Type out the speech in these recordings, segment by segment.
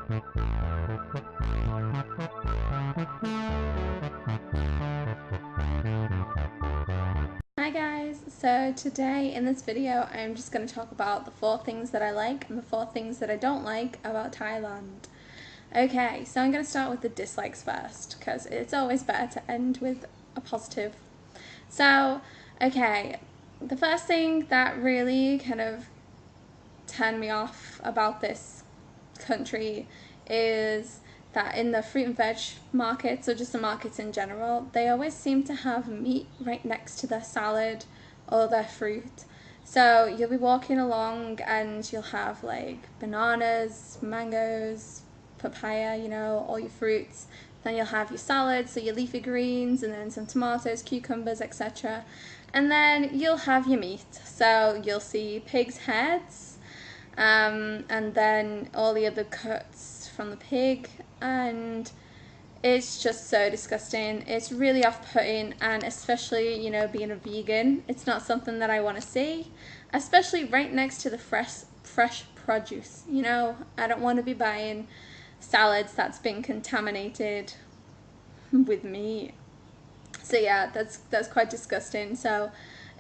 Hi guys, so today in this video I'm just going to talk about the 4 things that I like and the 4 things that I don't like about Thailand. Okay, so I'm going to start with the dislikes first because it's always better to end with a positive. So, okay, the first thing that really kind of turned me off about this country is that in the fruit and veg markets, or just the markets in general, they always seem to have meat right next to their salad or their fruit. So you'll be walking along and you'll have like bananas, mangoes, papaya, you know, all your fruits. Then you'll have your salad, so your leafy greens, and then some tomatoes, cucumbers, etc. And then you'll have your meat. So you'll see pig's heads, and then all the other cuts from the pig, and it's just so disgusting. It's really off-putting, and especially, you know, being a vegan, it's not something that I want to see, especially right next to the fresh produce. You know, I don't want to be buying salads that's been contaminated with meat. So yeah, that's quite disgusting. So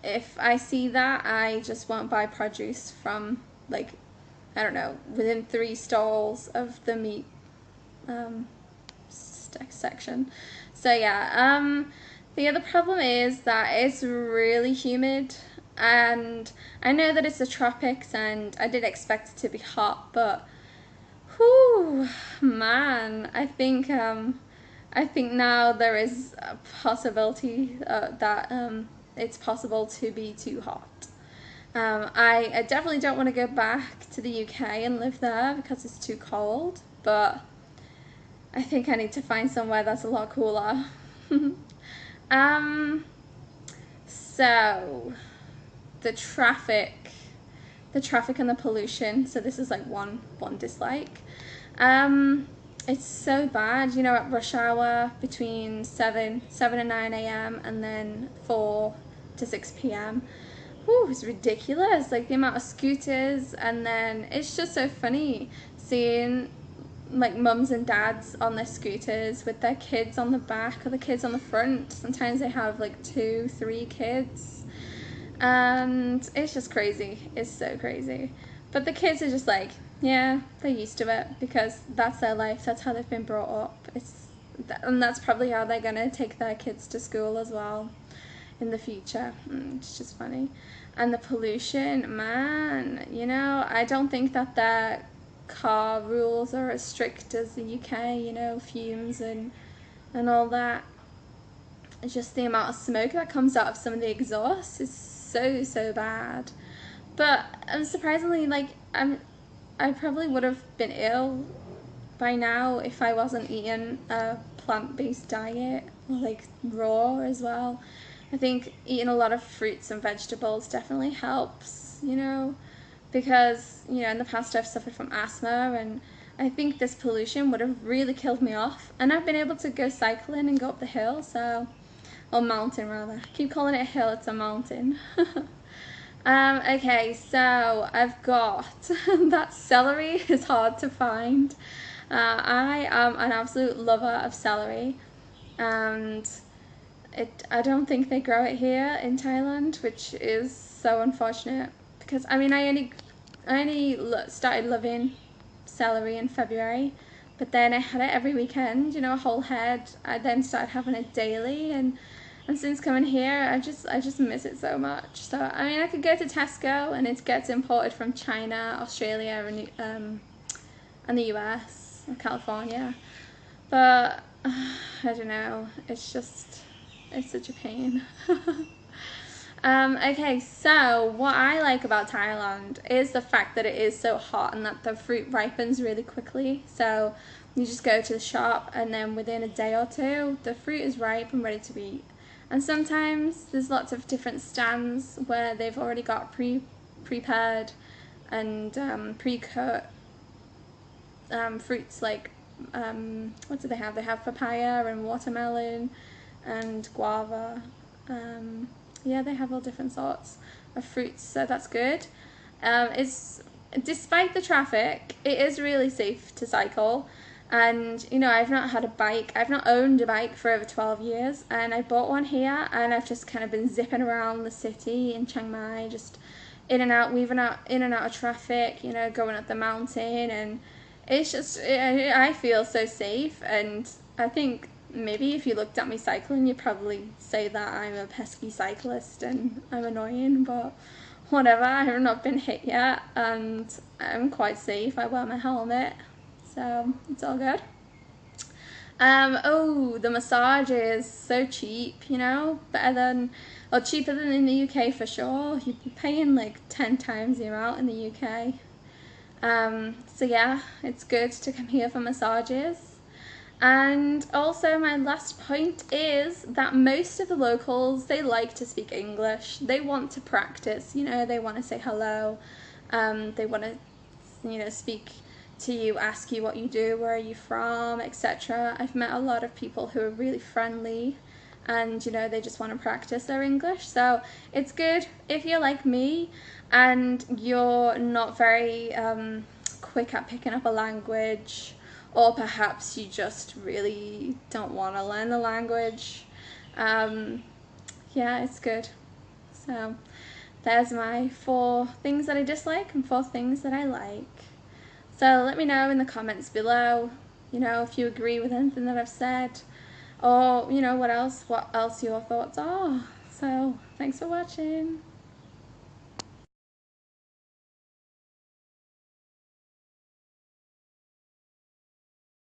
if I see that, I just won't buy produce from, like, I don't know, within 3 stalls of the meat section. So yeah, the other problem is that it's really humid, and I know that it's the tropics and I did expect it to be hot, but whew, man, I think now there is a possibility that it's possible to be too hot. I definitely don't want to go back to the UK and live there because it's too cold, but I think I need to find somewhere that's a lot cooler. um, so the traffic, and the pollution. So this is like one dislike. It's so bad, you know, at rush hour between 7 and 9 a.m. and then 4 to 6 p.m. Whew, it's ridiculous, like the amount of scooters, and then it's just so funny seeing like mums and dads on their scooters with their kids on the back or the kids on the front. Sometimes they have like 2, 3 kids, and it's just crazy. It's so crazy. But the kids are just like, yeah, they're used to it because that's their life, that's how they've been brought up. And that's probably how they're gonna take their kids to school as well in the future. It's just funny. And the pollution, man, you know, I don't think that their car rules are as strict as the UK, you know, fumes and all that. It's just the amount of smoke that comes out of some of the exhaust is so bad. But surprisingly, like, I probably would have been ill by now if I wasn't eating a plant-based diet, or like raw as well. I think eating a lot of fruits and vegetables definitely helps, you know, because, you know, in the past I've suffered from asthma, and I think this pollution would have really killed me off. And I've been able to go cycling and go up the hill, so, or mountain rather. I keep calling it a hill, it's a mountain. Okay, so I've got that celery is hard to find. I am an absolute lover of celery, and I don't think they grow it here in Thailand, which is so unfortunate because I mean I only started loving celery in February, but then I had it every weekend, you know, a whole head. I then started having it daily, and since coming here, I just miss it so much. So I mean, I could go to Tesco and it gets imported from China, Australia, and the US, or California, but I don't know. It's such a pain. Okay, so what I like about Thailand is the fact that it is so hot and that the fruit ripens really quickly. So you just go to the shop and then within a day or two, the fruit is ripe and ready to be eaten. And sometimes there's lots of different stands where they've already got prepared and pre-cut fruits like, what do they have? They have papaya and watermelon and guava. Yeah, they have all different sorts of fruits, so that's good. It's despite the traffic, it is really safe to cycle. And you know, I've not had a bike, I've not owned a bike for over 12 years, and I bought one here, and I've just kind of been zipping around the city in Chiang Mai, just in and out, weaving out in and out of traffic, you know, going up the mountain, and it's just, I feel so safe. And I think maybe if you looked at me cycling, you'd probably say that I'm a pesky cyclist and I'm annoying, but whatever, I have not been hit yet, and I'm quite safe. I wear my helmet, so it's all good. Oh, the massage is so cheap, you know, better than, or cheaper than in the UK for sure. You'd be paying like 10 times the amount in the UK. So yeah, it's good to come here for massages. And also my last point is that most of the locals, they like to speak English. They want to practice, you know, they want to say hello. They want to, you know, speak to you, ask you what you do, where are you from, etc. I've met a lot of people who are really friendly, and you know, they just want to practice their English. So it's good if you're like me and you're not very quick at picking up a language, or perhaps you just really don't want to learn the language. Yeah, it's good. So there's my 4 things that I dislike and 4 things that I like. So let me know in the comments below, you know, if you agree with anything that I've said, or you know, what else your thoughts are. So thanks for watching.